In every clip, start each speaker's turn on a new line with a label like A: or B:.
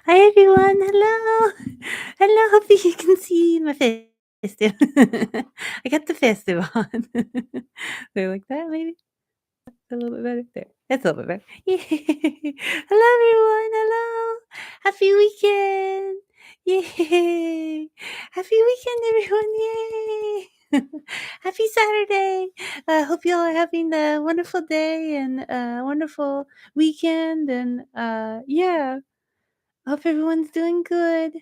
A: Hi everyone. Hello. Hello. Hopefully you can see my festive. I got the festive on. They like that maybe a little bit better. There. That's a little bit better. Yay. Hello everyone. Hello. Happy weekend. Yay. Happy weekend everyone. Yay. Happy Saturday. Hope you all are having a wonderful day and a wonderful weekend and yeah. Hope everyone's doing good.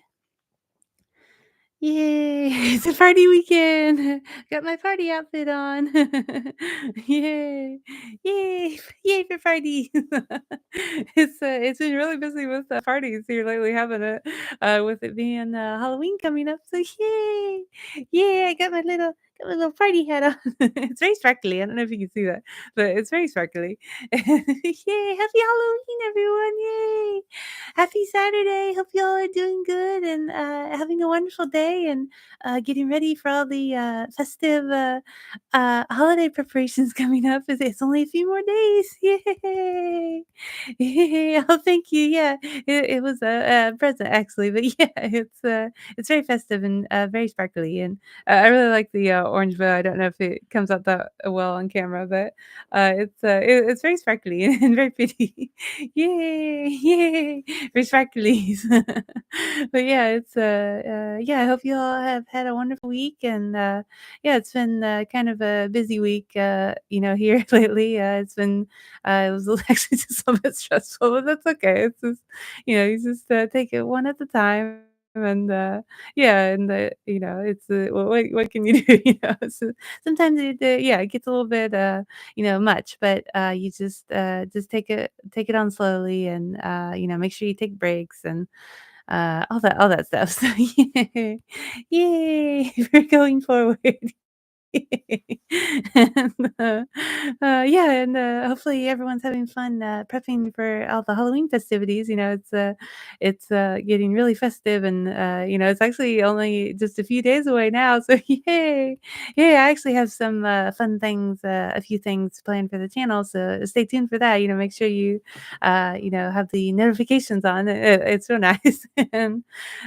A: Yay! It's a party weekend. Got my party outfit on. Yay! Yay! Yay for parties. It's been really busy with parties here lately, haven't it? With it being Halloween coming up, so yay! Yay! I got my little party hat on. It's very sparkly. I don't know if you can see that, but it's very sparkly. Yay! Happy Halloween, everyone! Yay! Happy Saturday. Hope you all are doing good and having a wonderful day and getting ready for all the festive holiday preparations coming up. It's only a few more days. Yay! Yay. Oh, thank you. Yeah, it was a present actually, but yeah, it's very festive and very sparkly. And I really like the orange bow. I don't know if it comes out that well on camera, but it's very sparkly and very pretty. Yay! Yay! Respectfully. But yeah, yeah, I hope you all have had a wonderful week and, yeah, it's been, kind of a busy week, here lately. It was actually just a little bit stressful, but that's okay. It's just, you just, take it one at a time and, yeah, and, it's, what can you do, So sometimes yeah, it gets a little bit, much, but you just take it on slowly and make sure you take breaks and all that stuff. So yay, yay, we're going forward. And, yeah, and, hopefully everyone's having fun, prepping for all the Halloween festivities, getting really festive and, it's actually only just a few days away now, so yay! Yay, I actually have some, fun things, a few things planned for the channel, so stay tuned for that, make sure you, have the notifications on, it's so nice, and,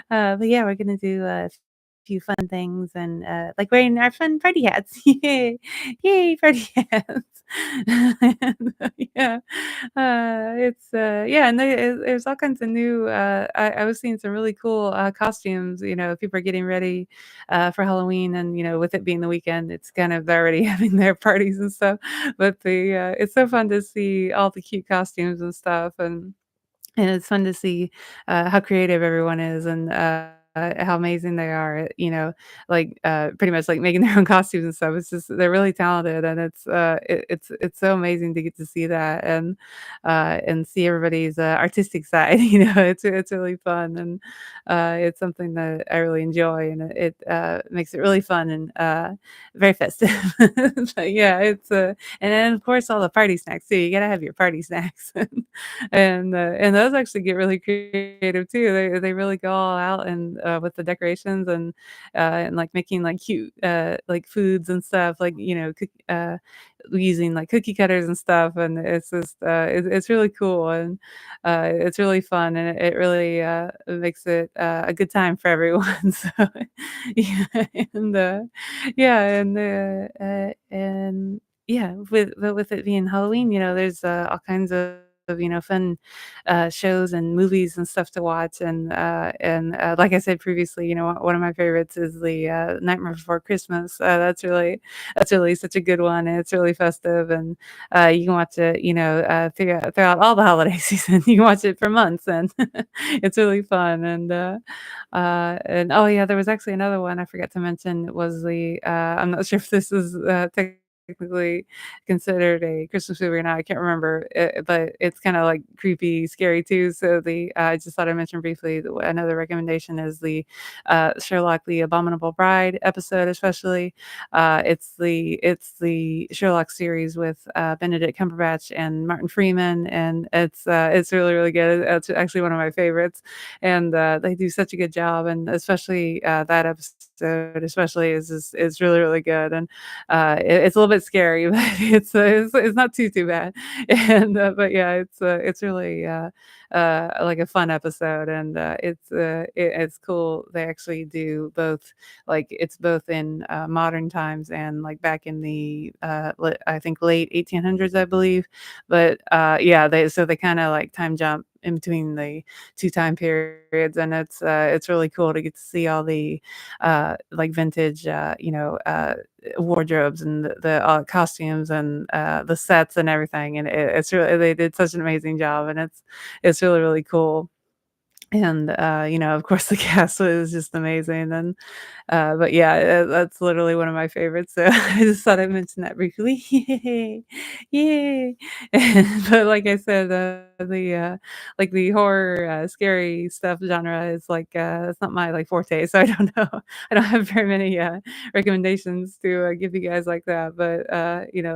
A: but yeah, we're gonna do a few fun things and, like wearing our fun party hats. Yay. Yay, party hats. And, yeah. Yeah, and there's all kinds of new, I was seeing some really cool, costumes, people are getting ready, for Halloween and, with it being the weekend, it's kind of they're already having their parties and stuff, but it's so fun to see all the cute costumes and stuff, and it's fun to see, how creative everyone is and, how amazing they are at, pretty much, like, making their own costumes and stuff. It's just they're really talented, and it's so amazing to get to see that and see everybody's, artistic side, it's really fun, and, it's something that I really enjoy, and it makes it really fun and, very festive. But, yeah, and then, of course, all the party snacks too. You gotta have your party snacks. And those actually get really creative too. They really go all out and, with the decorations and, like, making, like, cute, like, foods and stuff, like, using, like, cookie cutters and stuff, and it's really cool, and, it's really fun, and it really, makes it, a good time for everyone, so yeah, and, yeah, and yeah, with it being Halloween, there's, all kinds of, fun, shows and movies and stuff to watch, and like I said previously, one of my favorites is the, Nightmare Before Christmas. That's really such a good one, and it's really festive, and, you can watch it, throughout all the holiday season. You can watch it for months, and it's really fun, and oh, yeah, there was actually another one I forgot to mention was I'm not sure if this is, technically considered a Christmas movie or not, I can't remember, but it's kinda, like, creepy, scary too, so I just thought I'd mention briefly another recommendation is the, Sherlock: The Abominable Bride episode, especially. It's the Sherlock series with, Benedict Cumberbatch and Martin Freeman, and it's really, really good. It's actually one of my favorites, and, they do such a good job, and especially, that episode especially is really, really good, and it's a little bit scary, but it's not too bad. And, but yeah, it's really, like a fun episode, and, it's cool. They actually do both, like, it's both in, modern times and, like, back in the, I think late 1800s, I believe. But, yeah, they kinda, like, time jump in between the 2 time periods, and it's really cool to get to see all the, like, vintage, wardrobes and the costumes and, the sets and everything, and it's really they did such an amazing job, and it's really, really cool. And, of course, the cast was just amazing, and but yeah, that's literally one of my favorites, so I just thought I'd mention that briefly. Yay. Yay. But like I said, like, the horror, scary stuff genre is, like, it's not my, like, forte, so I don't know. I don't have very many, recommendations to, give you guys like that, but,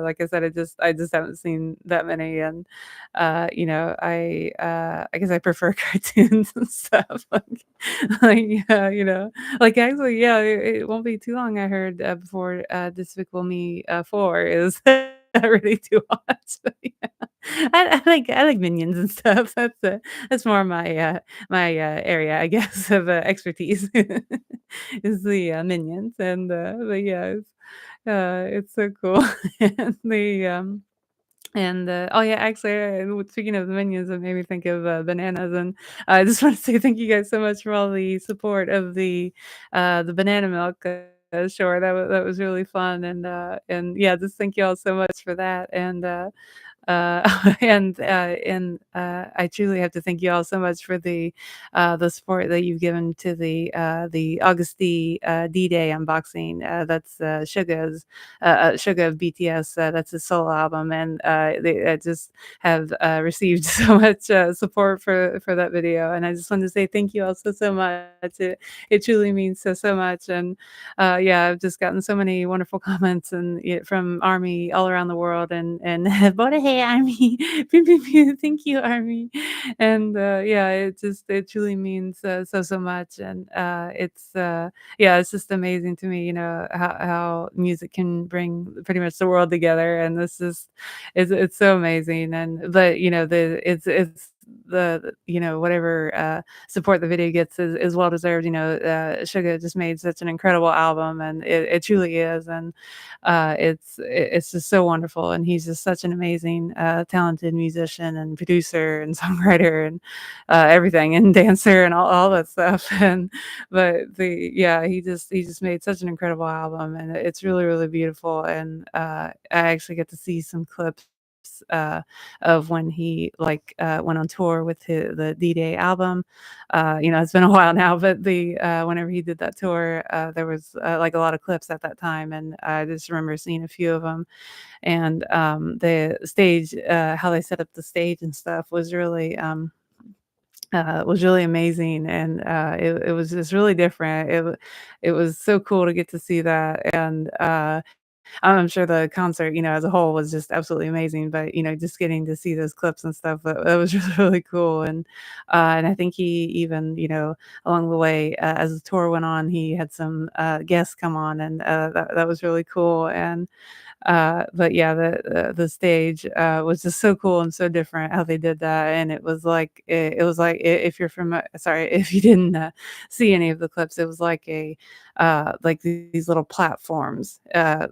A: like I said, I just haven't seen that many, and, I guess I prefer cartoons and stuff, like, yeah, like, actually, yeah, it won't be too long, I heard, before, Despicable Me, 4 is ready to watch, but yeah. I like Minions and stuff, that's more my area, I guess, of, expertise is the, Minions, and, but yeah, it's so cool, and oh, yeah, actually, speaking of the Minions, it made me think of, bananas, and I just wanna say thank you guys so much for all the support of the banana milk, sure, that was really fun, and yeah, just thank you all so much for that, and, I truly have to thank you all so much for the support that you've given to the August D-Day unboxing. That's Suga of BTS. That's his solo album, and I just have received so much support for that video. And I just wanted to say thank you all so much. It truly means so much. And yeah, I've just gotten so many wonderful comments from Army all around the world, and "Bora hey Army, pew pew pew, thank you Army," and yeah, it truly means so much, and yeah, it's just amazing to me, how music can bring pretty much the world together, and this is it's so amazing, and but the it's whatever support the video gets is well deserved. Suga just made such an incredible album, and it truly is, and it's just so wonderful, and he's just such an amazing, talented musician and producer and songwriter and everything, and dancer and all that stuff. And but the yeah, he just made such an incredible album, and it's really really beautiful. And I actually get to see some clips. Uh, of when he went on tour with the D-Day album. It's been a while now, but whenever he did that tour, there was like a lot of clips at that time, and I just remember seeing a few of them. And the stage, how they set up the stage and stuff was really amazing, and it was just really different. It was so cool to get to see that, and I'm sure the concert, as a whole was just absolutely amazing, but, just getting to see those clips and stuff, that was really, really cool, and I think he even, along the way, as the tour went on, he had some, guests come on, and, that was really cool, and but yeah, the stage, was just so cool and so different how they did that, and it was like if you're sorry, if you didn't, see any of the clips, it was like like these little platforms,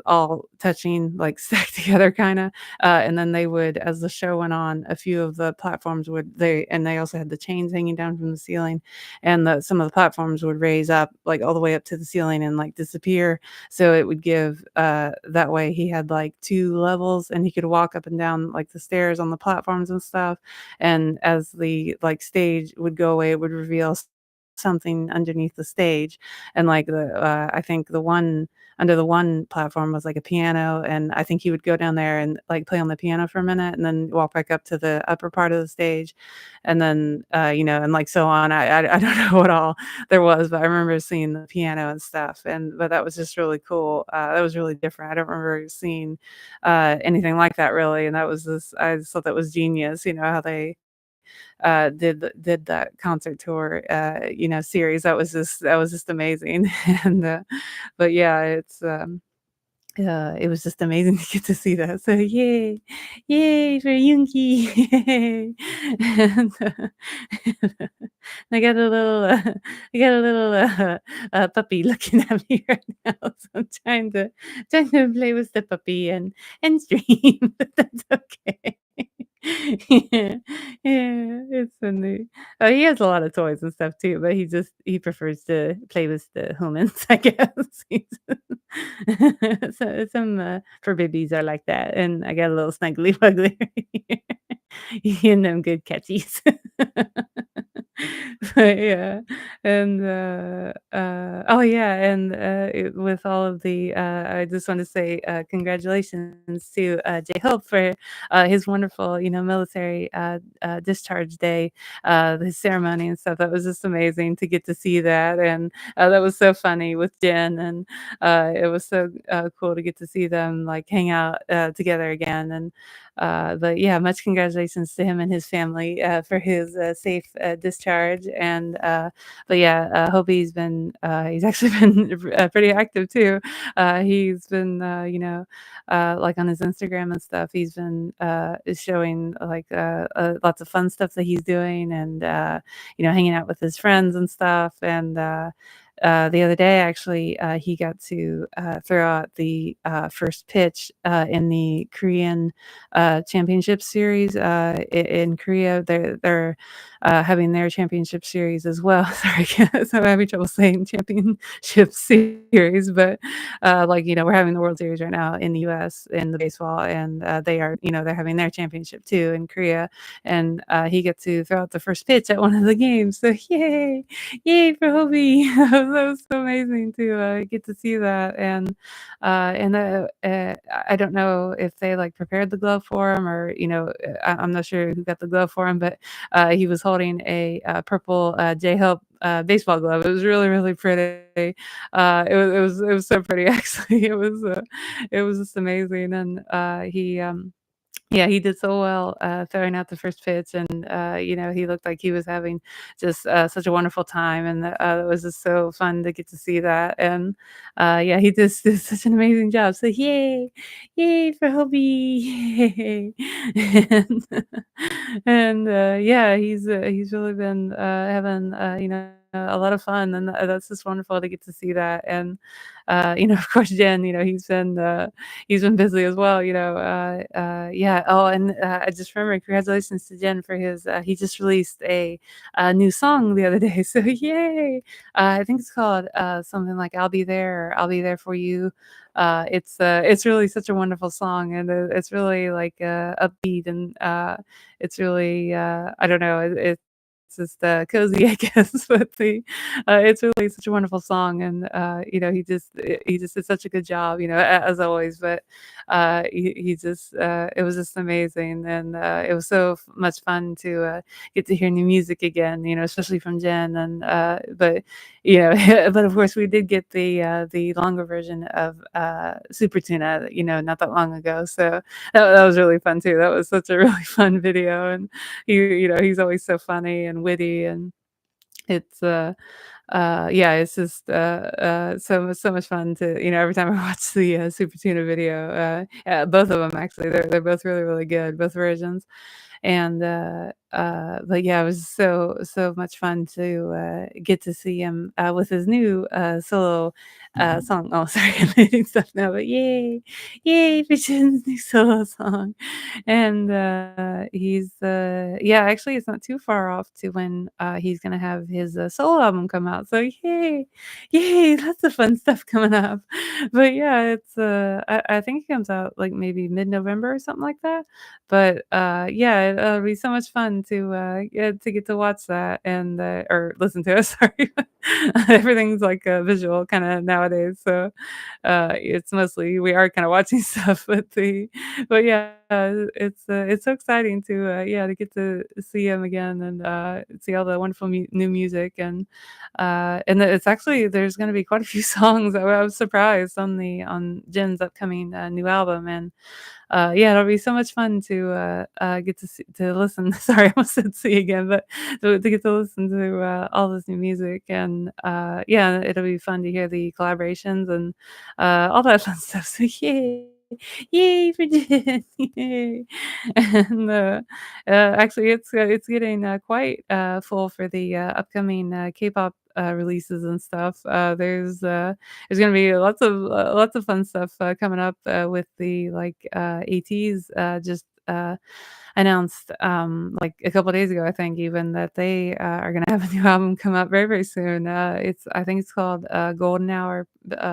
A: all touching, like, stacked together kinda, and then they would as the show went on, a few of the platforms they also had the chains hanging down from the ceiling, and some of the platforms would raise up, like, all the way up to the ceiling and, like, disappear, so it would give that way he had, like, 2 levels, and he could walk up and down, like, the stairs on the platforms and stuff, and as the, like, stage would go away, it would reveal something underneath the stage, and, like, I think the one under the one platform was, like, a piano, and I think he would go down there and, like, play on the piano for a minute and then walk back up to the upper part of the stage, and then, and, like, so on. I don't know what all there was, but I remember seeing the piano and stuff, but that was just really cool. That was really different. I don't remember seeing, anything like that really, and I just thought that was genius, how they, did that concert tour, series. That was just amazing, and, but yeah, It was just amazing to get to see that. So yay, yay for Yoongi, yay! And, I got a little, I got a little puppy looking at me right now, so I'm trying to play with the puppy and stream, but that's okay. Yeah, yeah, it's funny. He has a lot of toys and stuff too, but he prefers to play with the humans, I guess. Some fur babies are like that, and I got a little snuggly wuggly right here, and them good catchies. But yeah, and, oh yeah, and, with all of the, I just want to say, congratulations to, J-Hope for, his wonderful, military, discharge day, his ceremony and stuff. That was just amazing to get to see that, and, that was so funny with Jen, and, it was so, cool to get to see them, like, hang out, together again, and, but yeah, much congratulations to him and his family, for his, safe, discharge, and, but yeah, hope he's actually been pretty active too. He's been, like on his Instagram and stuff, he's been, showing like, lots of fun stuff that he's doing and, hanging out with his friends and stuff, and, the other day, actually, he got to, throw out the, first pitch, in the Korean, championship series, in Korea. They're having their championship series as well. Sorry, guys, I'm having trouble saying championship series, but, like, we're having the World Series right now in the US in the baseball, and, they are, they're having their championship too in Korea, and, he got to throw out the first pitch at one of the games, so yay! Yay for Hobie. That was so amazing to, get to see that, and I don't know if they, like, prepared the glove for him or, I'm not sure who got the glove for him, but, he was holding a, purple, J-Hope, baseball glove. It was really, really pretty. It was so pretty, actually. It was just amazing, and, yeah, he did so well, throwing out the first pitch, and, he looked like he was having just, such a wonderful time, and, it was just so fun to get to see that, and, yeah, he just did such an amazing job, so yay! Yay for Hobie! Yay! And yeah, he's really been, having, a lot of fun, and, that's just wonderful to get to see that, and, of course, Jen, he's been busy as well, yeah. Oh, and, I just remembered, congratulations to Jen for he just released a new song the other day, so yay! I think it's called, something like "I'll Be There" or "I'll Be There for You." It's really such a wonderful song, and, it's really, like, upbeat, and, it's really, I don't know, it's just, cozy, I guess, but it's really such a wonderful song, and, he just did such a good job, as always, but, he just, it was just amazing, and, it was so much fun to, get to hear new music again, especially from Jen, and, but, but of course we did get the longer version of, Super Tuna, not that long ago, so that was really fun too. That was such a really fun video, and he's always so funny and witty, and it's, yeah, it's just, so much fun to every time I watch the, Super Tuna video, yeah, both of them actually, they're both really, really good, both versions, and, but yeah, it was so much fun to, get to see him, with his new, solo, song. Oh, sorry, I'm reading stuff now, but yay! Yay for Jin's new solo song, and, yeah, actually, it's not too far off to when, he's gonna have his, solo album come out, so yay! Yay, lots of fun stuff coming up. But yeah, I think it comes out, like, maybe mid-November or something like that, but, yeah, it'll be so much fun to, yeah, to get to watch that and, or listen to it, sorry. Everything's, like, visual kinda nowadays, so, it's mostly we are kinda watching stuff, but yeah, it's so exciting to, yeah, to get to see him again and, see all the wonderful new music and it's actually there's gonna be quite a few songs. I was surprised on the on Jin's upcoming, new album, and yeah, it'll be so much fun to, get to listen sorry, I almost said see again, but to get to listen to, all this new music and, yeah, it'll be fun to hear the collaborations and, all that fun stuff, so yay. Yay for Jen, yay. And, actually, it's getting, quite, full for the, upcoming, K-pop, releases and stuff. There's gonna be lots of fun stuff, coming up, with the, like, ATEEZ, just, announced, like, a couple days ago, I think even, that they, are gonna have a new album come out very, very soon. I think it's called, Golden Hour,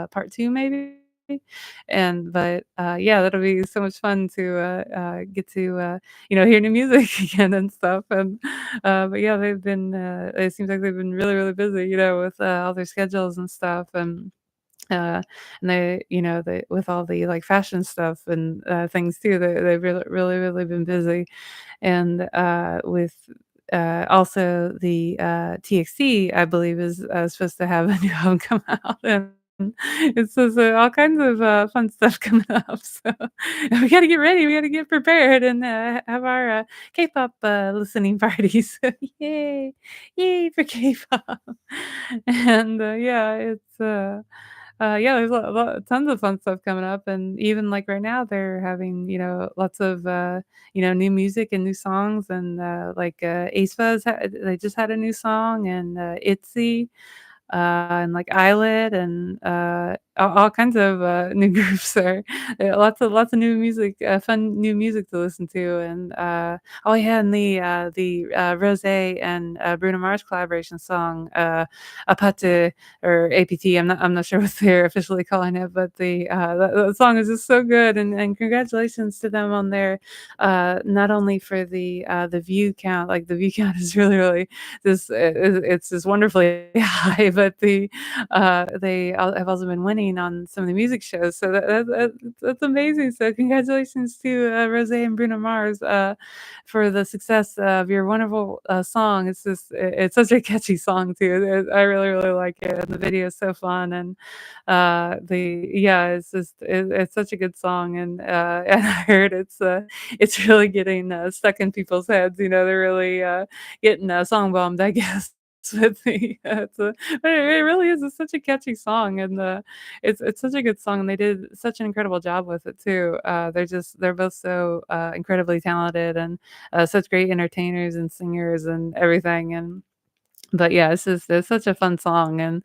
A: Part 2 maybe? And but, yeah, that'll be so much fun to, get to, hear new music again and stuff, and, but yeah, it seems like they've been really, really busy, with, all their schedules and stuff, uh, and they with all the, like, fashion stuff and, things too, they've really, really, really been busy, and, with, also the, TXT, I believe is, supposed to have a new album come out, and it's just, all kinds of, fun stuff coming up, so we gotta get ready, we gotta get prepared and, have our, K-pop, listening parties. So yay, yay for K-pop. And, yeah, yeah, there's tons of fun stuff coming up, and even, like, right now, they're having, lots of, new music and new songs, and, like, aespa's they just had a new song, and, ITZY, and, like, Eyelid and, all kinds of, new groups there. Lots of new music, fun new music to listen to, and, oh, yeah, and Rosé and, Bruno Mars collaboration song, Apate or APT, I'm not sure what they're officially calling it, but the song is just so good, and congratulations to them on their, not only for the view count, like, the view count is really, really it's just wonderfully high, but they have also been winning on some of the music shows, so that's amazing. So congratulations to Rosé and Bruno Mars for the success of your wonderful song. It's such a catchy song too. I really really like it, and the video is so fun, and the yeah, it's such a good song, and and I heard it's really getting stuck in people's heads. They're really getting song bombed, I guess. With the but it really is. It's such a catchy song, and it's such a good song, and they did such an incredible job with it too. They're both so incredibly talented and such great entertainers and singers and everything. And but yeah, it's such a fun song, and,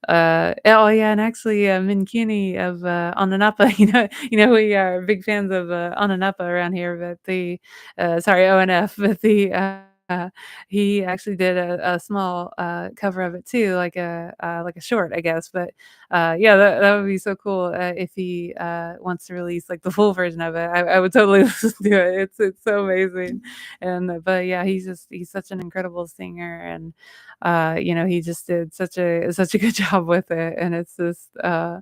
A: oh, yeah, and actually, Minkini of, Onanapa, we are big fans of, Onanapa around here, but sorry, ONF, but he actually did a small, cover of it too, like a short, I guess, but, yeah, that would be so cool, if he, wants to release, like, the full version of it. I would totally listen to it. It's so amazing, and, but yeah, he's such an incredible singer, and he just did such a good job with it, and it's just, yeah,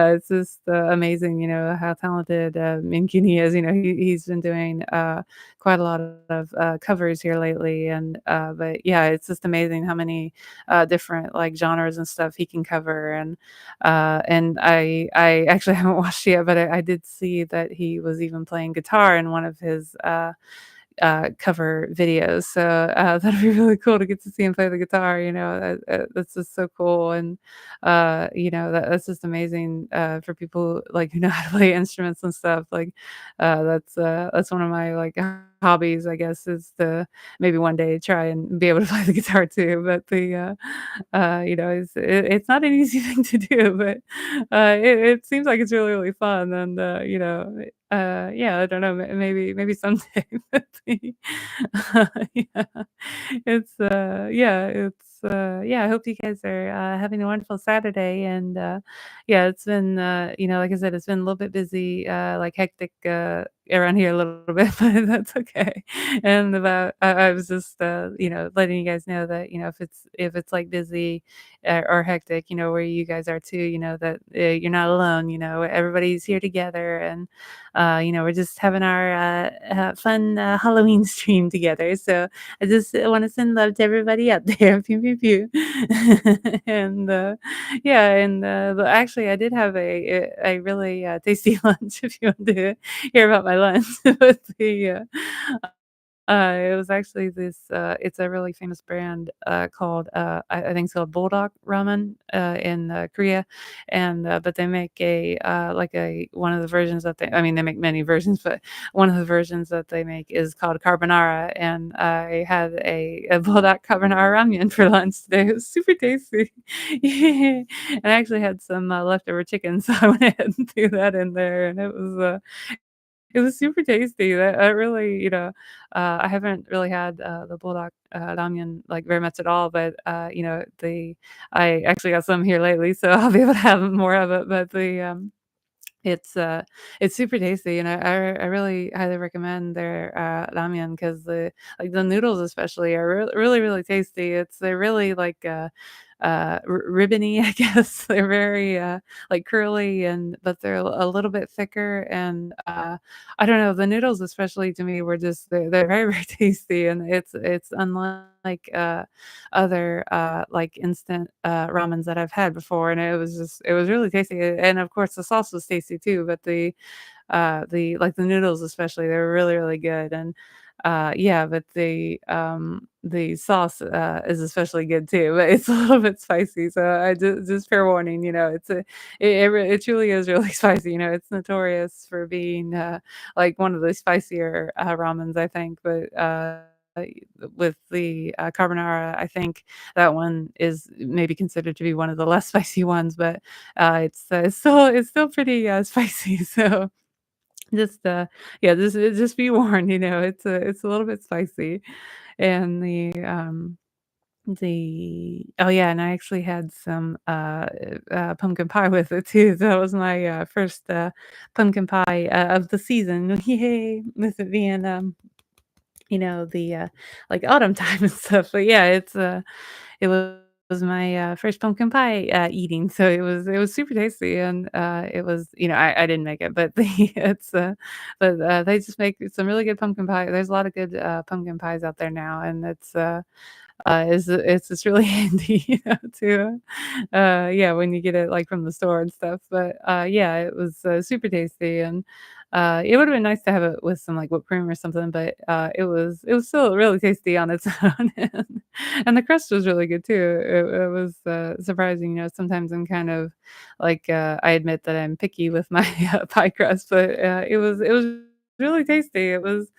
A: it's just, amazing, how talented, Minkini is. He's been doing, quite a lot of, covers here lately, and, but yeah, it's just amazing how many, different, like, genres and stuff he can cover, and I actually haven't watched it yet, but I did see that he was even playing guitar in one of his, cover videos. So, that'd be really cool to get to see him play the guitar, that's just so cool, and, that's just amazing, for people, like, who know how to play instruments and stuff, like, that's one of my, like, hobbies, I guess, is to maybe one day try and be able to play the guitar too, but it's not an easy thing to do, but, it seems like it's really, really fun, and, yeah, I don't know, maybe someday, but yeah, yeah, I hope you guys are, having a wonderful Saturday, and, yeah, it's been, like I said, it's been a little bit busy, like hectic, around here a little bit, but that's okay. And about I was just, letting you guys know that, if it's, like, busy, or hectic, where you guys are too, that, you're not alone, everybody's here together and, we're just having our, fun, Halloween stream together, so I just wanna send love to everybody out there. Pew, pew, pew. And, yeah, and, but actually, I did have a really, tasty lunch if you want to hear about my lunch. But it was actually it's a really famous brand, called, I think it's called Bulldog Ramen, in, Korea, and, but they make like one of the versions that I mean, they make many versions, but one of the versions that they make is called carbonara, and I had a Bulldog carbonara ramen for lunch today. It was super tasty. Yeah, and I actually had some, leftover chicken, so I went ahead and threw that in there, and it was super tasty. That really, I haven't really had, the bulldog, ramyun, like, very much at all, but, the I actually got some here lately, so I'll be able to have more of it, but it's, uh, it's super tasty, and I really highly recommend their, ramyun 'cause the noodles especially are really, really tasty. They're really, like, ribbony, I guess. They're very, like, curly but they're a little bit thicker, and, I don't know, the noodles especially to me were just they're very, very tasty, and it's unlike, other, like, instant, ramens that I've had before, and it was really tasty, and of course, the sauce was tasty too, but the noodles especially, they were really, really good, and, yeah, but the sauce, is especially good too, but it's a little bit spicy, so I just fair warning, it truly is really spicy, it's notorious for being, like, one of the spicier, ramens, I think, but, with the, carbonara, I think that one is maybe considered to be one of the less spicy ones, but, it's still pretty, spicy, so just, yeah, just be warned, it's a little bit spicy, and oh, yeah, and I actually had some, pumpkin pie with it too. That was my, first, pumpkin pie, of the season. Yay, with it being, the, like, autumn time and stuff, but yeah, it was my, first pumpkin pie, eating, so it was super tasty, and, it was I didn't make it, but they just make some really good pumpkin pie. There's a lot of good, pumpkin pies out there now, and it's just really handy, to, yeah, when you get it, like, from the store and stuff, but, yeah, it was, super tasty, and, it would've been nice to have it with some, like, whipped cream or something, but, it was still really tasty on its own, and the crust was really good too. It was, surprising, sometimes I'm kind of like, I admit that I'm picky with my, pie crust, but, it was really tasty. It was,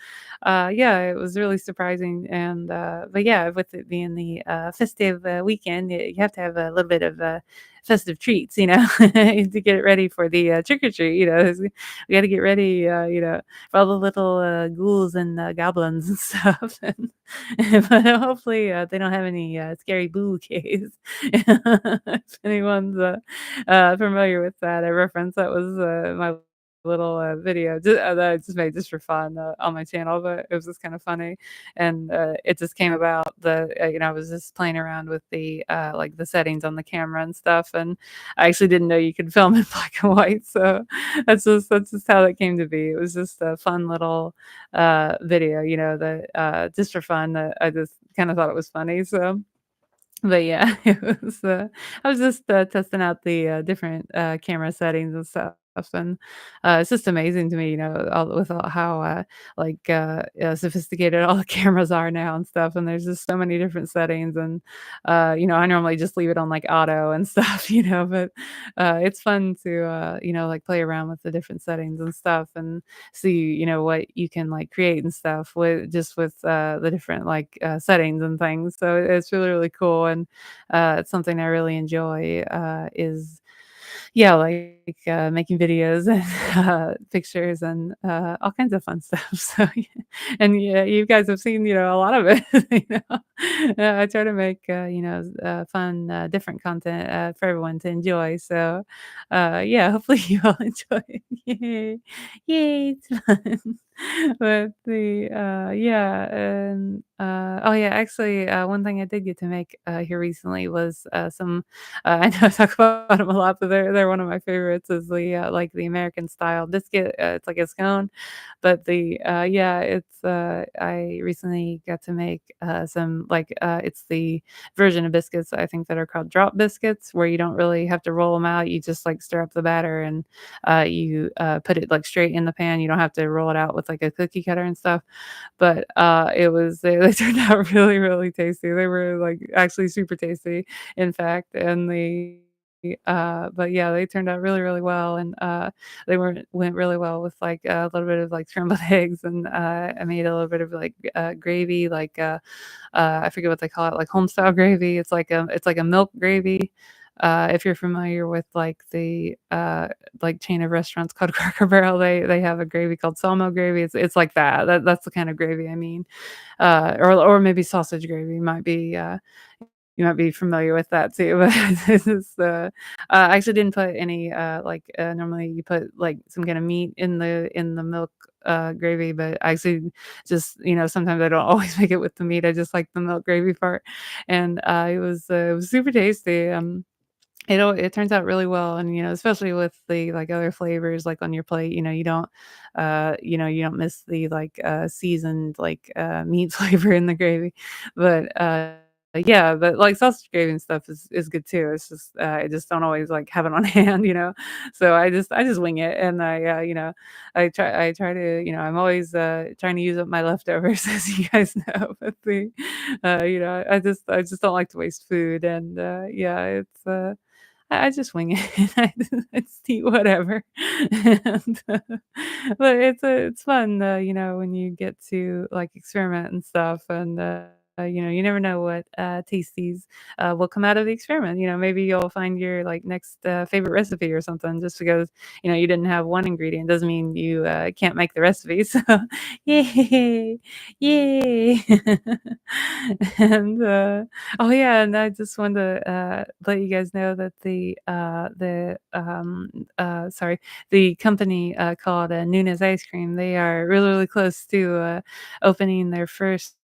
A: yeah, it was really surprising, and, but yeah, with it being the, festive, weekend, you have to have a little bit of, festive treats, to get ready for the, trick or treat, we gotta get ready, for all the little, ghouls and, goblins and stuff, and but hopefully, they don't have any, scary bouquets. If anyone's, familiar with that, reference, that was, my little, video that I just made just for fun, on my channel, but it was just kinda funny, and, it just came about I was just playing around with like, the settings on the camera and stuff, and I actually didn't know you could film in black and white, so that's just how that came to be. It was just a fun little, video, that, just for fun, that I just kinda thought it was funny, so but yeah, I was just, testing out the, different, camera settings and stuff, and, it's just amazing to me, with how, like, sophisticated all the cameras are now and stuff, and there's just so many different settings, and, I normally just leave it on, like, auto and stuff, but, it's fun to, like, play around with the different settings and stuff and see, what you can, like, create and stuff with, the different, like, settings and things, so it's really, really cool, and, it's something I really enjoy, is yeah, like, making videos and, pictures and, all kinds of fun stuff, so, yeah. And yeah, you guys have seen, a lot of it, you know? I try to make, fun, different content, for everyone to enjoy, so, yeah, hopefully you all enjoy it. Yay. Yay, it's fun. But yeah, and, oh, yeah, actually, one thing I did get to make, here recently was, some I know I talk about them a lot, but they're one of my favorites is like, the American style biscuit, it's like a scone, but yeah, I recently got to make, some, like, it's the version of biscuits, I think, that are called drop biscuits, where you don't really have to roll them out, you just, like, stir up the batter and, you, put it, like, straight in the pan, you don't have to roll it out with, like, a cookie cutter and stuff, but, they turned out really, really tasty, they were, like, actually super tasty, in fact, and but yeah, they turned out really, really well, and, they went really well with, like, a little bit of, like, scrambled eggs, and, I made a little bit of, like, gravy, like, I forget what they call it, like home-style gravy, it's like a milk gravy, if you're familiar with, like, chain of restaurants called Cracker Barrel, they have a gravy called Samo gravy, it's like that's the kind of gravy I mean, or maybe sausage gravy might be, you might be familiar with that too, but this is I actually didn't put any, normally you put, like, some kinda meat in the milk, gravy, but I actually just sometimes I don't always make it with the meat, I just like the milk gravy part, and, it was super tasty, it turns out really well, and, especially with the, like, other flavors, like, on your plate, you don't miss the, like, seasoned, like, meat flavor in the gravy, but, yeah, but, like, sausage gravy and stuff is good too, it's just, I just don't always, like, have it on hand, so I just wing it, and I try to I'm always, trying to use up my leftovers, as you guys know, but I just don't like to waste food, and, yeah, I just wing it. I just eat whatever. And, but it's fun, when you get to, like, experiment and stuff, and, you never know what, tasties, will come out of the experiment, maybe you'll find your, like, next, favorite recipe or something just because, you didn't have one ingredient doesn't mean you, can't make the recipe, so yay, yay. And, oh, yeah, and I just wanted to, let you guys know that sorry, the company, called, Nuna's Ice Cream, they are really, really close to, opening their first,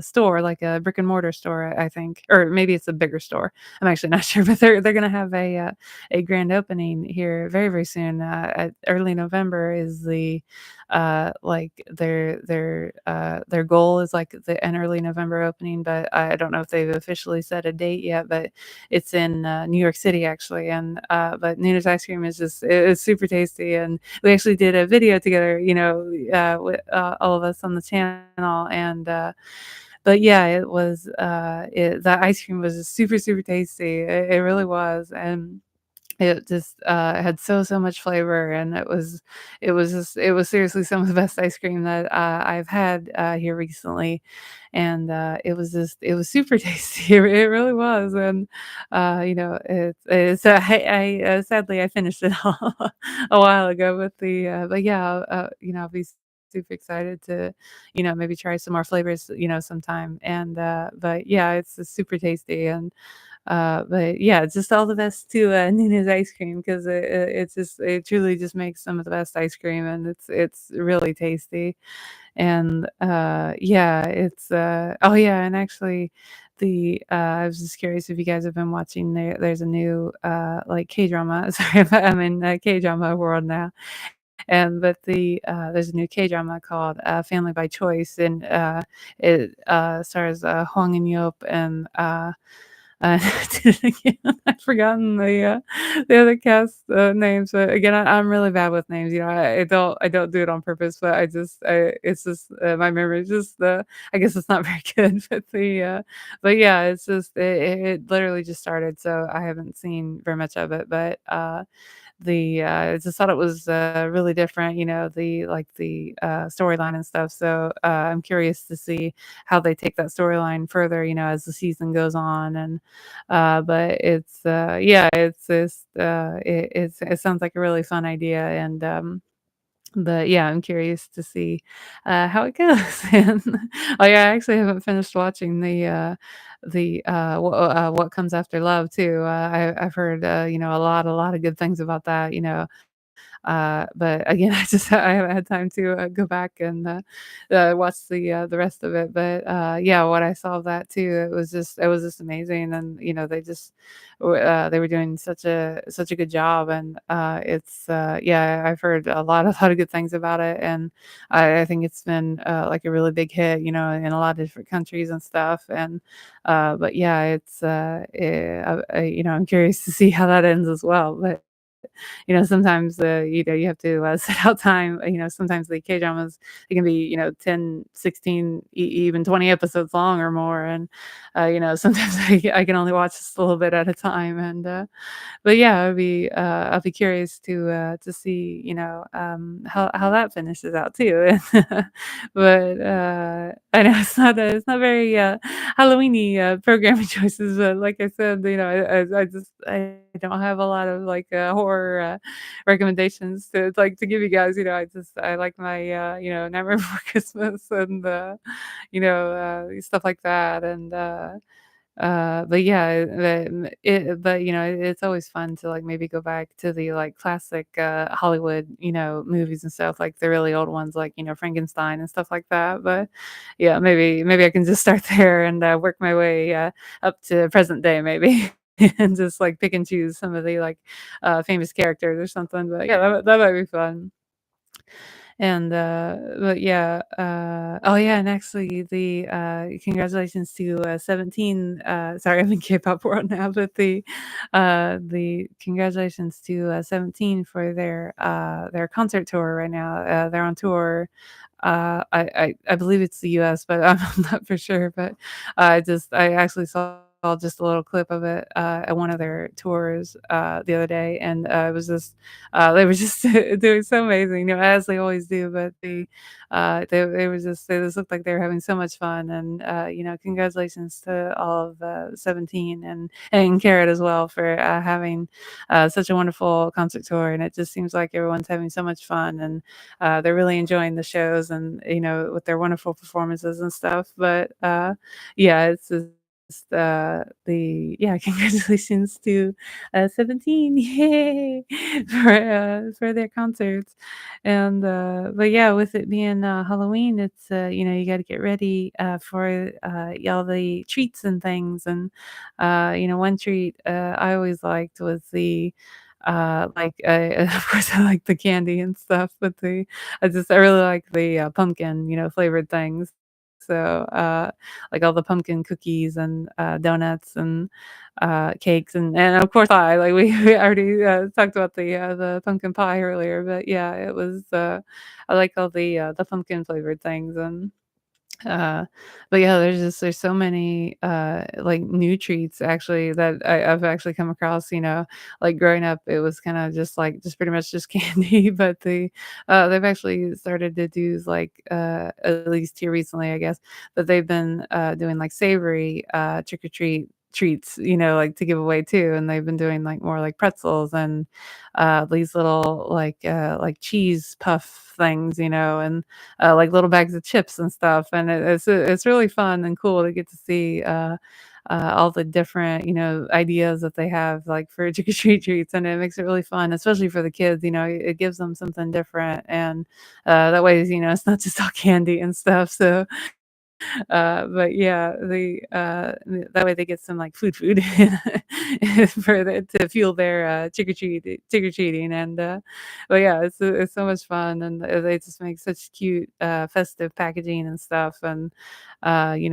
A: store, like a brick and mortar store, I think, or maybe it's a bigger store. I'm actually not sure, but they're gonna have a grand opening here very, very soon, at early November is their goal is, like, an early November opening, but I don't know if they've officially set a date yet, but it's in, New York City, actually, and, but Nina's ice cream is super tasty, and we actually did a video together, with, all of us on the channel, and, but yeah, the ice cream was just super, super tasty. It really was, and it just, had so much flavor, and it was seriously some of the best ice cream that, I've had, here recently, and, it was super tasty, it really was, and, sadly, I finished it all a while ago, but yeah, I'll be super excited to, maybe try some more flavors, sometime, and, but yeah, it's super tasty, and but yeah, just all the best to, Nina's ice cream 'cause it truly just makes some of the best ice cream, and it's really tasty, and, yeah, oh, yeah, and actually I was just curious if you guys have been watching there's a new, like, K-drama, sorry, I'm in, K-drama world now, and but there's a new K-drama called, Family by Choice, and, it, stars, Hong and Yop and, did it again. I've forgotten the other cast, names, but again, I'm really bad with names, I don't do it on purpose, but it's just, my memory is just, I guess it's not very good, but yeah, it's just it literally just started, so I haven't seen very much of it, but, I just thought it was, really different, storyline and stuff, so, I'm curious to see how they take that storyline further, as the season goes on, and, but yeah, it sounds like a really fun idea, and, But yeah, I'm curious to see, how it goes. And oh yeah, I actually haven't finished watching What Comes After Love too. I've heard, a lot of good things about that, but again, I haven't had time to, go back and, watch the rest of it, but, yeah, what I saw of that too, it was just amazing, and, they were doing such a good job, and, yeah, I've heard a lot of good things about it, and I think it's been, like, a really big hit, in a lot of different countries and stuff, and, but yeah, I'm curious to see how that ends as well, but sometimes, you have to, set out time, sometimes the K-dramas, they can be, 10, 16, even 20 episodes long or more, and, sometimes I can only watch just a little bit at a time, and, but yeah, I'll be curious to see, how that finishes out too. But, I know it's not very, Halloweeny, programming choices, but like I said, I don't have a lot of, like, horror, recommendations to give you guys, I like my, Nightmare Before Christmas and, stuff like that, and, but yeah, it's always fun to, like, maybe go back to the, like, classic, Hollywood, movies and stuff, like the really old ones, like, Frankenstein and stuff like that, but yeah, maybe I can just start there and, work my way, up to present day maybe, and just, like, pick and choose some of the, like, famous characters or something, but yeah, that might be fun. And, but yeah, oh yeah, and actually congratulations to, 17, sorry, I'm in K-pop world now, but the congratulations to, 17 for their concert tour right now. They're on tour. I believe it's the US, but I'm not for sure, but I actually saw just a little clip of it, at one of their tours, the other day, and, it was just they were just doing so amazing, as they always do, but they just looked like they were having so much fun, and, congratulations to all of, 17 and Carrot as well for, having, such a wonderful concert tour, and it just seems like everyone's having so much fun, and, they're really enjoying the shows and, with their wonderful performances and stuff, but, yeah, it's just the yeah, congratulations to, 17, yay, for their concerts, and, but yeah, with it being, Halloween, it's, you gotta get ready, for, all the treats and things, and, one treat, I always liked was of course, I like the candy and stuff, but I really like the, pumpkin, flavored things. So, like all the pumpkin cookies and, donuts and, cakes and of course pie, like we already, talked about the pumpkin pie earlier, but yeah, I like all the pumpkin flavored things and but yeah, there's so many, like, new treats actually that I've actually come across, like, growing up, it was kinda just pretty much just candy, but they've actually started to do, like, at least here recently, I guess, but they've been, doing, like, savory, trick or treat treats, like, to give away too, and they've been doing, like, more like pretzels and, these little, like, cheese puff things, and like little bags of chips and stuff, and it's really fun and cool to get to see, all the different, ideas that they have, like, for trick or treat treats, and it makes it really fun, especially for the kids, it gives them something different, and, that way, it's not just all candy and stuff, so but yeah, that way they get some, like, food to fuel their, trick-or-treating, and, but yeah, it's so much fun, and, they just make such cute, festive packaging and stuff, and, they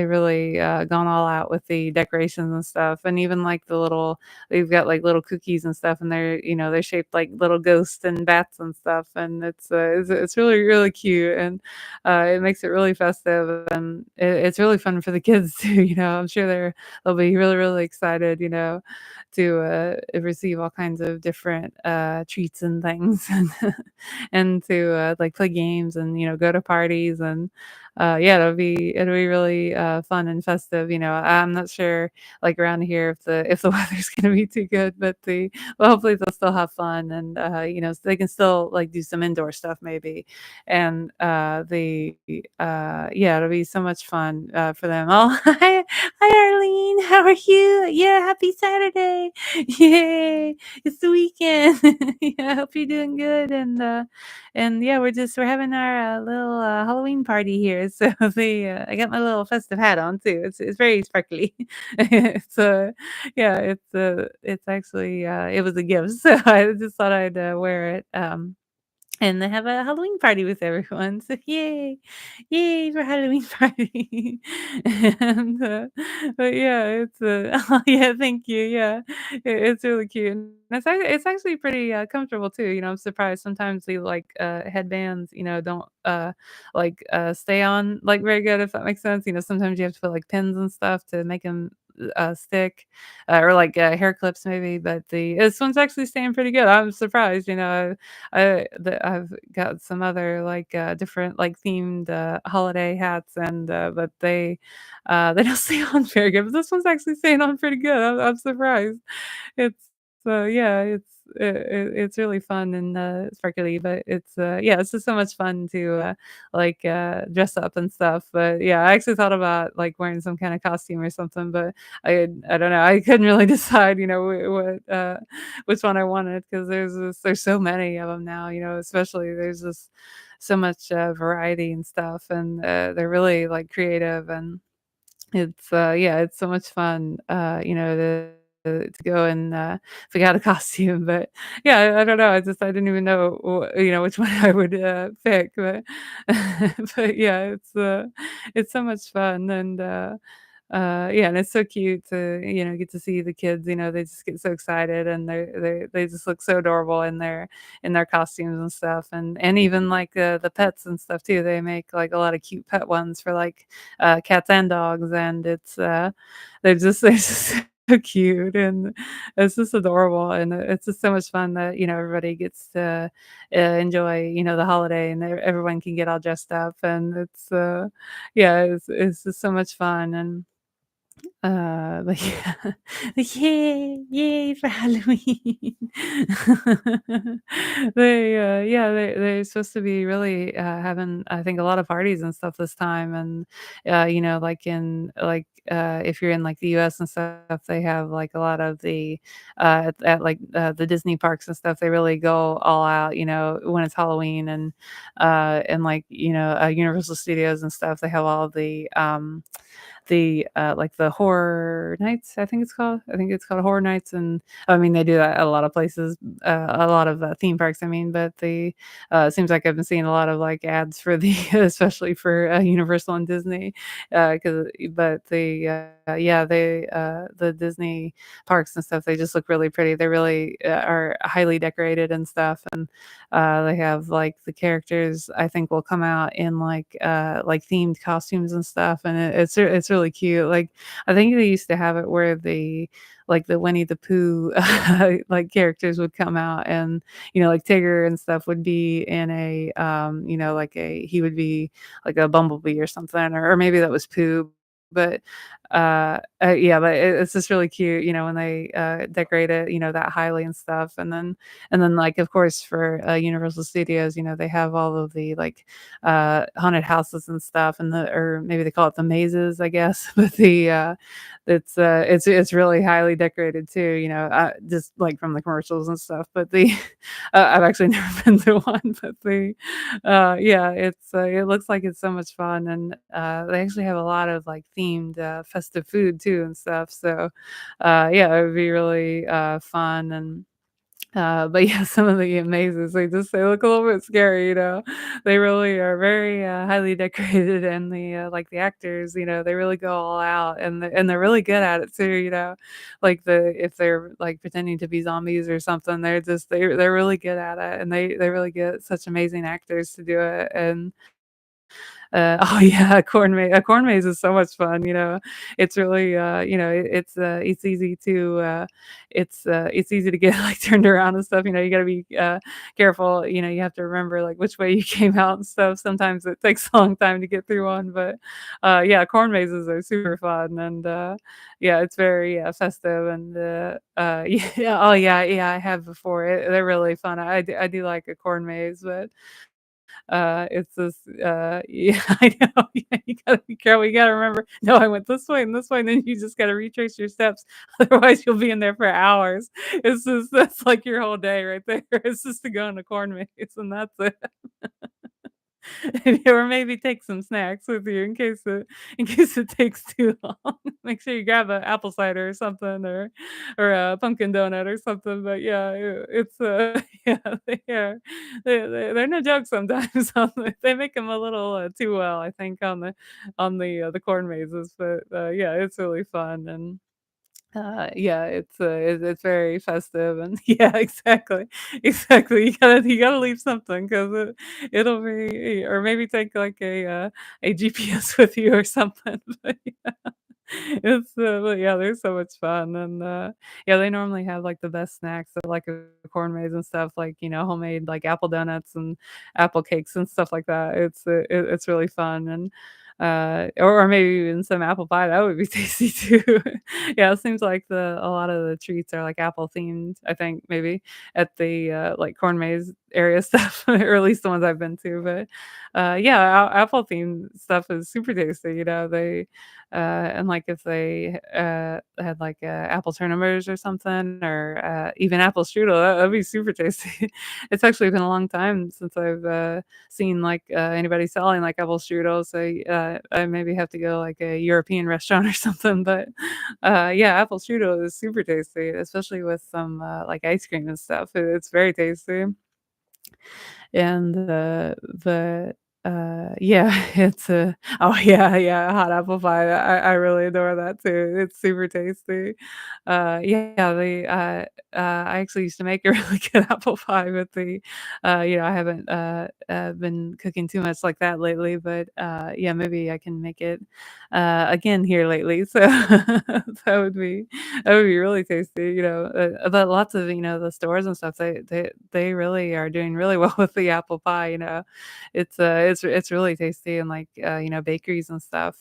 A: really, gone all out with the decorations and stuff, and even, like, they've got, like, little cookies and stuff, and they're shaped like little ghosts and bats and stuff, and it's really, really cute, and it makes it really festive, and it's really fun for the kids too, I'm sure they'll be really, really excited, to, receive all kinds of different, treats and things, and to, like, play games and, go to parties, and, yeah, it'll be really, fun and festive, I'm not sure, like, around here if the weather's gonna be too good, but hopefully they'll still have fun and, so they can still, like, do some indoor stuff maybe, and, yeah, it'll be so much fun, for them. Oh, hi, Arlene, how are you? Yeah, happy Saturday. Yay, it's the weekend. Yeah, I hope you're doing good, and yeah, we're having our, little, Halloween party here, so I got my little festive hat on too. It's very sparkly. It's, yeah, it's actually, it was a gift, so I just thought I'd, wear it, and they have a Halloween party with everyone, so yay. Yay for Halloween party. And, but yeah, oh, yeah, thank you, yeah. It's really cute, and it's actually pretty, comfortable too, I'm surprised sometimes the, like, headbands, don't, stay on, like, very good, if that makes sense, sometimes you have to put, like, pins and stuff to make them stick, or, like, hair clips maybe, but this one's actually staying pretty good. I'm surprised, I've got some other, like, different, like, themed, holiday hats but they don't stay on very good, but this one's actually staying on pretty good. I'm surprised. It's yeah, it's really fun and, sparkly, but yeah, it's just so much fun to, dress up and stuff, but yeah, I actually thought about, like, wearing some kinda costume or something, but I don't know, I couldn't really decide, which one I wanted because there's so many of them now, especially there's just so much, variety and stuff, and, they're really, like, creative and yeah, it's so much fun, to go and, pick out a costume, but yeah, I don't know, I didn't even know which one I would, pick, but but yeah, it's so much fun and, yeah, and it's so cute to, get to see the kids, they just get so excited and they just look so adorable in their costumes and stuff, and even, like, the pets and stuff too, they make, like, a lot of cute pet ones for, like, cats and dogs, and they're just so cute, and it's just adorable, and it's just so much fun that, everybody gets to, enjoy, the holiday, and everyone can get all dressed up, and yeah, it's just so much fun, and like, like, "Yay, yay for Halloween." Yeah, they're supposed to be really, having, I think, a lot of parties and stuff this time, and, if you're in, like, the US and stuff, they have, like, a lot of the Disney parks and stuff, they really go all out, when it's Halloween, and Universal Studios and stuff, they have all the horror nights, I think it's called. I think it's called Horror Nights, and I mean, they do that at a lot of places, a lot of, theme parks, I mean, but it seems like I've been seeing a lot of, like, ads for the especially for, Universal and Disney, 'cause but yeah, the Disney parks and stuff, they just look really pretty. They really, are highly decorated and stuff, and, they have, like, the characters, I think, will come out in, like, themed costumes and stuff, and it's really cute. Like, I think they used to have it where the Winnie the Pooh, like, characters would come out and, like, Tigger and stuff would be in he would be like a bumblebee or something, or maybe that was Pooh, but, yeah, but it's just really cute, when they, decorate it, that highly and stuff, and then, like, of course, for, Universal Studios, they have all of the, like, haunted houses and stuff, or maybe they call it the mazes, I guess, but it's really highly decorated too, just, like, from the commercials and stuff, but I've actually never been to one, but yeah, it looks like it's so much fun, and, they actually have a lot of, like, themed, festive food too and stuff, so, yeah, it would be really, fun and but yeah, some of the mazes, they look a little bit scary, They really are very, highly decorated and the actors, they really go all out and they're really good at it too, Like if they're, like, pretending to be zombies or something, they're really good at it and they really get such amazing actors to do it, and Oh yeah, a corn maze is so much fun, It's really, it's easy to, it's easy to get, like, turned around and stuff, you gotta be, careful, you have to remember, like, which way you came out and stuff. Sometimes it takes a long time to get through one, but, yeah, corn mazes are super fun and, yeah, it's very, festive and, yeah, oh yeah, yeah, I have before. They're really fun. I do like a corn maze, but it's just, yeah, I know, yeah, you gotta be careful, you gotta remember, "No, I went this way and this way," and then you just gotta retrace your steps, otherwise you'll be in there for hours. It's just that's like your whole day right there. It's just to go in the corn maze, and that's it. Or maybe take some snacks with you in case it takes too long. Make sure you grab a apple cider or something or a pumpkin donut or something, but yeah, it's, yeah, they're no joke sometimes they make them a little, too well, I think, on the corn mazes, but, yeah, it's really fun and yeah, it's very festive and yeah, exactly, exactly. You gotta leave something 'cause it'll be or maybe take like a GPS with you or something. But yeah, but yeah, they're so much fun and yeah, they normally have like the best snacks at like a corn maze and stuff like homemade like apple donuts and apple cakes and stuff like that. It's really fun and or maybe even some apple pie, that would be tasty too. Yeah, it seems like a lot of the treats are, like, apple themed, I think, maybe, at the, like, corn maze area stuff, or at least the ones I've been to, but, yeah, apple themed stuff is super tasty, and, like, if they, had, like, apple turnovers or something, or, even apple strudel, that'd be super tasty. It's actually been a long time since I've, seen, like, anybody selling, like, apple strudel, so, I maybe have to go, like, a European restaurant or something, but, yeah, apple strudel is super tasty, especially with some, like, ice cream and stuff. It's very tasty. And, yeah, it's a oh, yeah, yeah, hot apple pie, I really adore that too, it's super tasty. Yeah, I actually used to make a really good apple pie with I haven't, been cooking too much like that lately, but, yeah, maybe I can make it, again here lately, so that would be really tasty, but lots of, the stores and stuff, they really are doing really well with the apple pie, it's really tasty and, like, bakeries and stuff,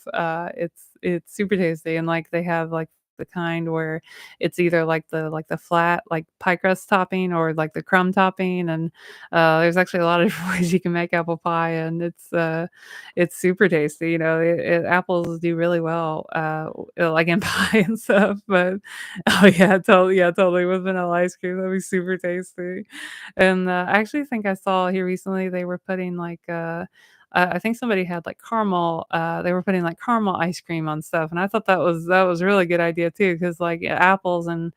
A: it's super tasty and, like, they have, like, the kind where it's either, like the flat, like, pie crust topping or, like, the crumb topping, and, there's actually a lot of different ways you can make apple pie, and it's super tasty, apples do really well, like, in pie and stuff, but oh, yeah, totally, with vanilla ice cream, that'd be super tasty. And, I actually think I saw here recently they were putting, like, I think somebody had, like, they were putting, like, caramel ice cream on stuff, and I thought that was a really good idea too, because like, apples and,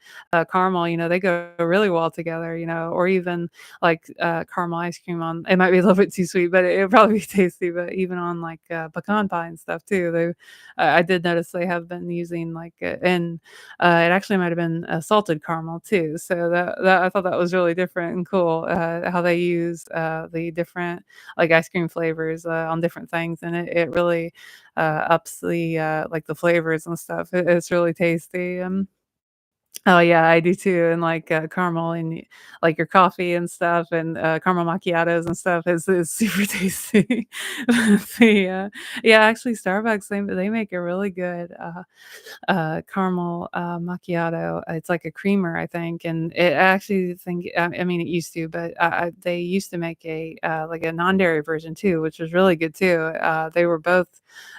A: caramel, they go really well together, or even, like, caramel ice cream on it might be a little bit too sweet, but it'd probably be tasty, but even on, like, pecan pie and stuff too, I did notice they have been using, like, and, it actually might have been, salted caramel too, so that I thought that was really different and cool, how they use, the different, like, ice cream flavors, on different things, and it really, ups like, the flavors and stuff. It's really tasty, oh, yeah, I do too, and, like, caramel and like, your coffee and stuff and, caramel macchiatos and stuff is super tasty. Yeah, actually, Starbucks, they make a really good, caramel, macchiato. It's like a creamer, I think, and I actually think I mean, it used to, but, they used to make like a non-dairy version too, which was really good too. They were both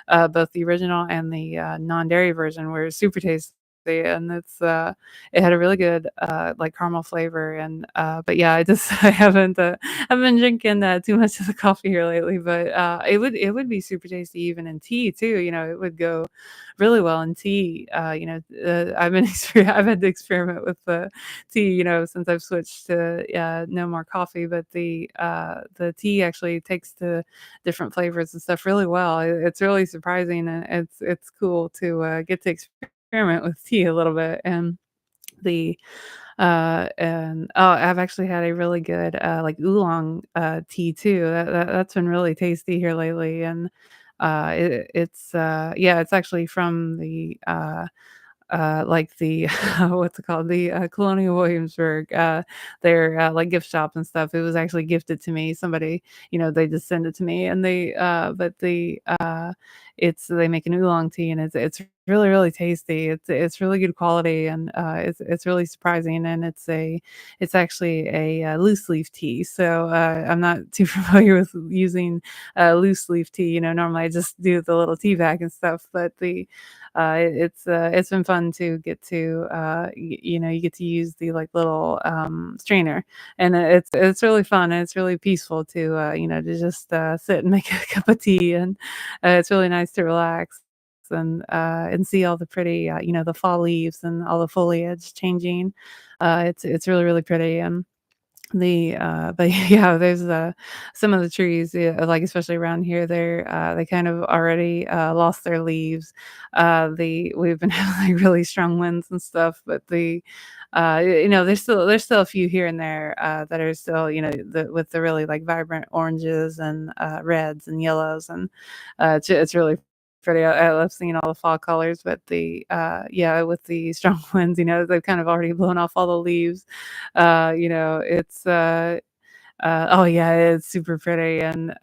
A: the original and the, non-dairy version were super tasty, and it had a really good, like, caramel flavor, and, but yeah, I just I haven't been drinking, too much of the coffee here lately, but, it would be super tasty even in tea too, it would go really well in tea. I've had to experiment with the tea, since I've switched to no more coffee, but the tea actually takes the different flavors and stuff really well. It's really surprising and it's cool to get to experiment with tea a little bit and the And I've actually had a really good, like, oolong, tea too. That's been really tasty here lately, and, yeah, it's actually from like the what's it called? The, Colonial Williamsburg, their, like, gift shop and stuff. It was actually gifted to me. Somebody, they just send it to me, and they make an oolong tea, and it's really, really tasty. It's really good quality, and, it's really surprising, and it's actually a, loose leaf tea, so, I'm not too familiar with using, loose leaf tea. Normally I just do the little tea bag and stuff, but it's been fun to get to, you get to use the, like, little, strainer, and it's really fun, and it's really peaceful to just, sit and make a cup of tea, and, it's really nice to relax and see all the pretty, the fall leaves and all the foliage changing. It's really, really pretty, and but yeah, there's, some of the trees, yeah, like, especially around here, they kind of already, lost their leaves. We've been having, like, really strong winds and stuff, but there's still a few here and there, that are still, with the really, like, vibrant oranges and, reds and yellows, and, it's really pretty. I love seeing all the fall colors, but yeah, with the strong winds, they've kind of already blown off all the leaves. It's oh yeah, it's super pretty, and,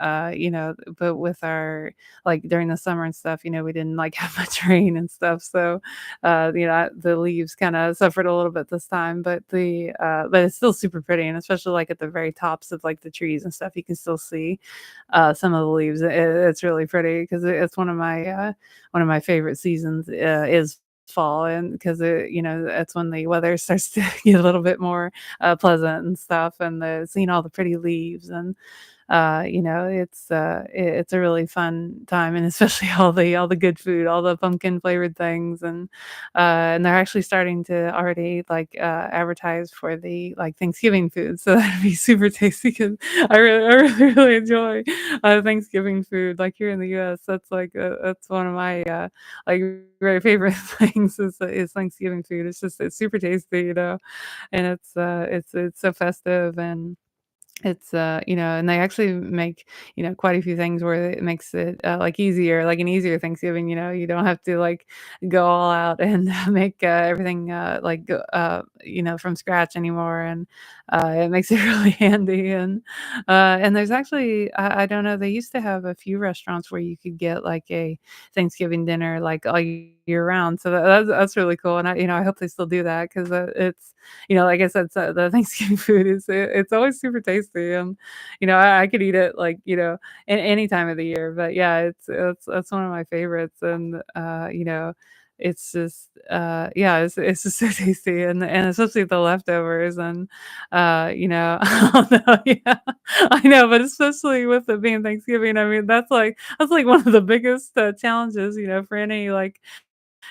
A: but with our like, during the summer and stuff, we didn't, like, have much rain and stuff, so, the leaves kinda suffered a little bit this time, but it's still super pretty, and especially, like, at the very tops of, like, the trees and stuff, you can still see, some of the leaves. It's really pretty because it's one of my favorite seasons, is fall, and because that's when the weather starts to get a little bit more pleasant and stuff, and seeing all the pretty leaves, and it's a really fun time, and especially all the good food, all the pumpkin flavored things, and they're actually starting to already, like, advertise for the, like, Thanksgiving food, so that'd be super tasty because I really, really enjoy, Thanksgiving food, like, here in the US. That's one of my, like, very favorite things is Thanksgiving food. It's super tasty, and it's so festive, and and they actually make, quite a few things where it makes it, like, easier, like an easier Thanksgiving. You don't have to, like, go all out and make, everything, like, from scratch anymore, and, it makes it really handy, and there's actually, I don't know, they used to have a few restaurants where you could get, like, a Thanksgiving dinner, like, all year round, so that's really cool, and I hope they still do that 'cause, like I said, so the Thanksgiving food it's always super tasty, and, I could eat it, like, in any time of the year, but yeah, it's one of my favorites, and, it's just, yeah, it's just so tasty, and especially the leftovers, and, I don't know, yeah, I know, but especially with it being Thanksgiving, I mean, that's like one of the biggest, challenges, for any, like,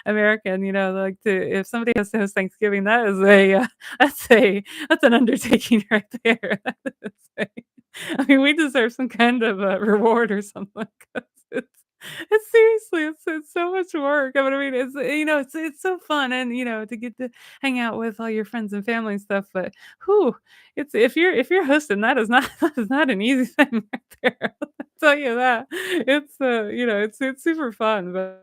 A: American, like, to if somebody has to host Thanksgiving, that's an undertaking right there. That is I mean, we deserve some kind of, reward or something 'cause it's seriously, it's so much work. I mean, it's so fun, and, to get to hang out with all your friends and family and stuff, but, whew, it's if you're hosting, that is not that is not an easy thing right there. I'll tell you that. It's super fun, but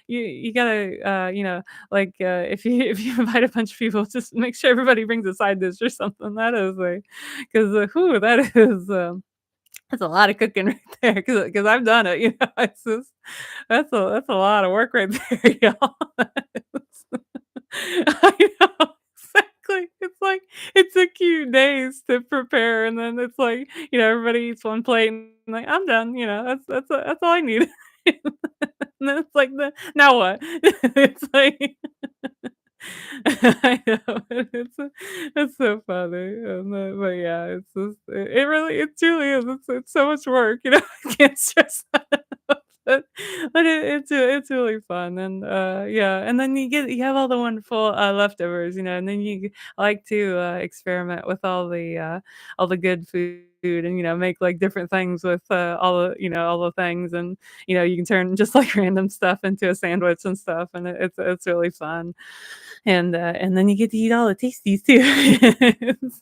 A: you gotta, like, if you invite a bunch of people, just make sure everybody brings a side dish or something. That is like 'cause, whew, that's a lot of cooking right there, because I've done it, it's just that's a lot of work right there, y'all. I know, exactly. It's like it took you days to prepare, and then it's like, everybody eats one plate, and like, "I'm done," that's all I need. And then it's like, now what?" It's like I know, it's so funny, but yeah, it truly is, it's so much work, I can't stress that enough, but it's really fun, and, yeah, and then you have all the wonderful, leftovers, and then I like to, experiment with all the good food and, make, like, different things with, all the things, and, you can turn just, like, random stuff into a sandwich and stuff, and it's really fun. And then you get to eat all the tasties too. It's,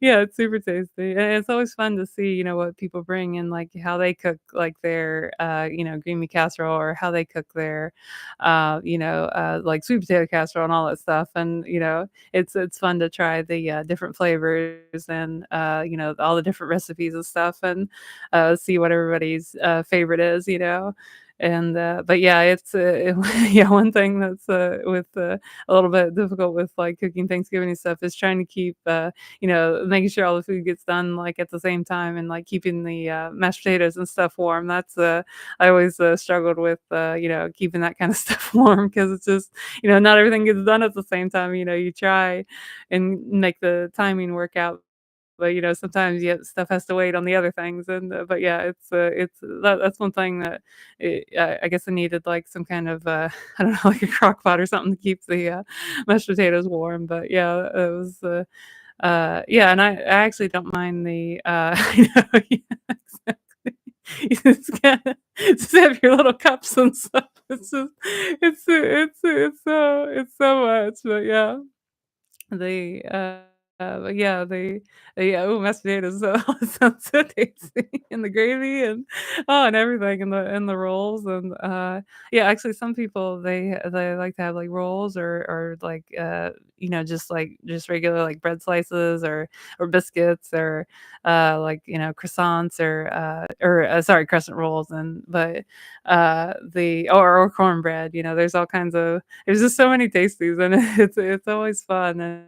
A: yeah, it's super tasty, and it's always fun to see, what people bring and, like, how they cook, like, their, green bean casserole or how they cook their, like, sweet potato casserole and all that stuff, and, it's fun to try the, different flavors and, all the different recipes and stuff and, see what everybody's, favorite is, and, but yeah, it's, yeah, one thing that's, with, a little bit difficult with, like, cooking Thanksgiving and stuff is trying to keep, making sure all the food gets done, like, at the same time and, like, keeping the, mashed potatoes and stuff warm. That's, I always, struggled with, keeping that kinda stuff warm because it's just, not everything gets done at the same time, you try and make the timing work out, but, sometimes, yeah, stuff has to wait on the other things, and, but yeah, that's one thing that I guess I needed, like, some kind of, I don't know, like a crock pot or something to keep the, mashed potatoes warm, but yeah, it was, yeah, and I actually don't mind the, yeah, exactly. You just have your little cups and stuff. It's just it's so much, but yeah. But yeah, yeah, ooh, mashed potatoes, so it sounds so tasty, and the gravy and everything, and the rolls, and, yeah, actually, some people, they like to have, like, rolls or, like, just regular, like, bread slices or biscuits or, like, croissants or, sorry, crescent rolls, and but, or cornbread, there's all kinds of there's just so many tasties, and it's always fun, and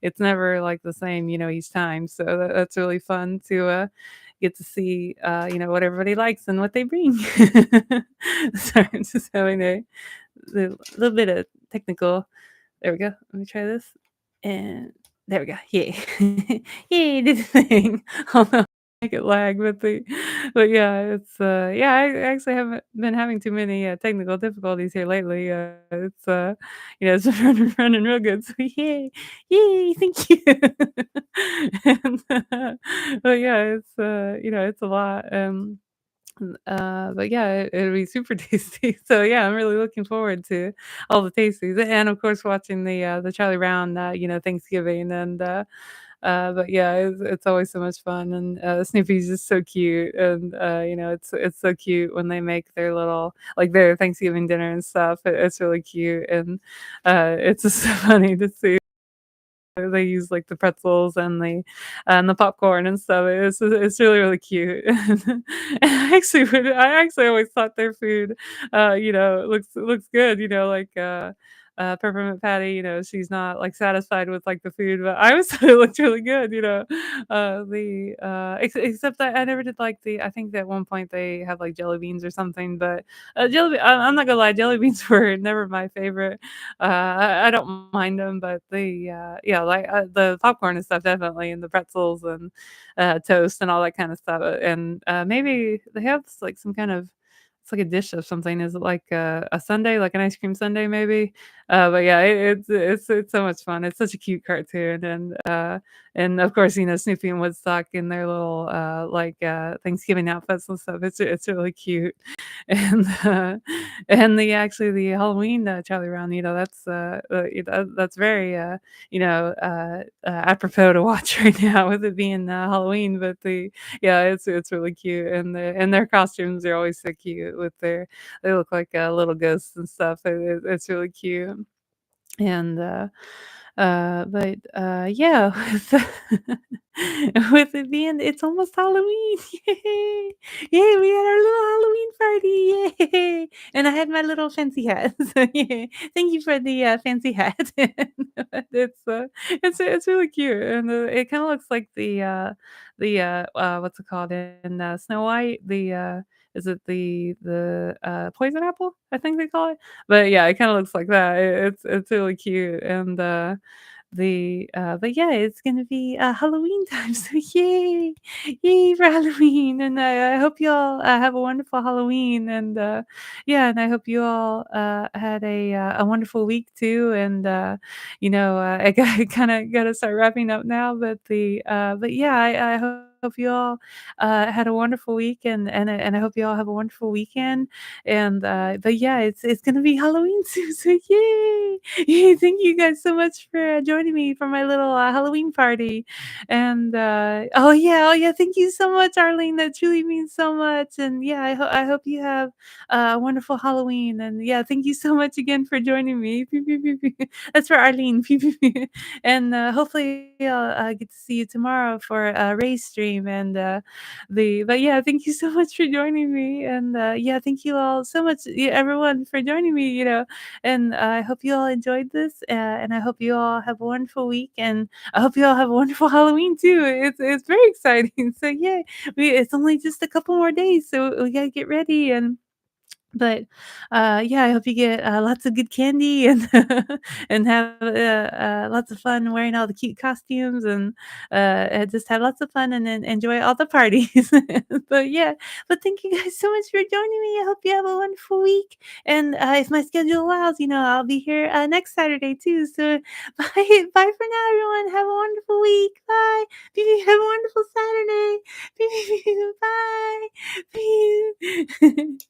A: it's never, like, the same, each time, so that's really fun to, get to see, what everybody likes and what they bring. Sorry, I'm just having a little bit of technical there we go. Let me try this, and there we go. Yay. Yay, did the thing. Although make it lag, but yeah, yeah, I actually haven't been having too many, technical difficulties here lately, it's been running real good, so yay. Yay, thank you. And, but yeah, it's a lot, but yeah, it'll be super tasty. So yeah, I'm really looking forward to all the tasties, and of course watching the Charlie Brown, Thanksgiving, and but yeah, it's always so much fun, and Snoopy's just so cute, and it's so cute when they make their little like their Thanksgiving dinner and stuff. It's really cute, and it's just so funny to see. They use, like, the pretzels and the popcorn and stuff. It's really, really cute. And I actually always thought their food, looks good, like, Peppermint Patty, she's not, like, satisfied with, like, the food, but I always thought it looked really good, except that I never did like I think at one point they have, like, jelly beans or something, but, I'm not gonna lie, jelly beans were never my favorite. I don't mind them, but yeah, like, the popcorn and stuff definitely, and the pretzels and, toast and all that kind of stuff, and, maybe they have like, some kind of it's like a dish of something. Is it like a sundae, like an ice cream sundae maybe? But yeah, it's so much fun. It's such a cute cartoon, and of course, Snoopy and Woodstock in their little, Thanksgiving outfits and stuff. It's really cute. And, the Halloween, Charlie Brown, that's very, apropos to watch right now with it being, Halloween, but yeah, it's really cute, and their costumes are always so cute with they look like, little ghosts and stuff. It's really cute. And, yeah, with it being it's almost Halloween, yay! Yay, we had our little Halloween party, yay! And I had my little fancy hat, so yay. Thank you for the, fancy hat. It's, it's really cute, and, it kinda looks like what's it called in, Snow White? Is it the poison apple? I think they call it? But yeah, it kinda looks like that. It's really cute, and, but yeah, it's gonna be, Halloween time, so yay! Yay for Halloween, and I hope you all, have a wonderful Halloween, and, yeah, and I hope you all, had a wonderful week too, and, I kinda gotta start wrapping up now, but yeah, I hope hope you all, had a wonderful week, and I hope you all have a wonderful weekend, and, but yeah, it's gonna be Halloween soon, so yay! Yay, thank you guys so much for joining me for my little, Halloween party, and, oh yeah, thank you so much, Arlene, that truly means so much, and yeah, I hope you have a wonderful Halloween, and yeah, thank you so much again for joining me. Pew, pew, pew, pew. That's for Arlene. Pew, pew, pew. And hopefully I'll get to see you tomorrow for a race stream. And but yeah, thank you so much for joining me. And yeah, thank you all so much, yeah, everyone, for joining me. And I hope you all enjoyed this, and I hope you all have a wonderful week, and I hope you all have a wonderful Halloween too. It's very exciting. So yeah, it's only just a couple more days, so we gotta get ready but, yeah, I hope you get, lots of good candy and and have, lots of fun wearing all the cute costumes just have lots of fun and then enjoy all the parties. But, yeah, but thank you guys so much for joining me. I hope you have a wonderful week, and, if my schedule allows, I'll be here, next Saturday too, so bye for now, everyone. Have a wonderful week. Bye. Have a wonderful Saturday. Bye. Peace.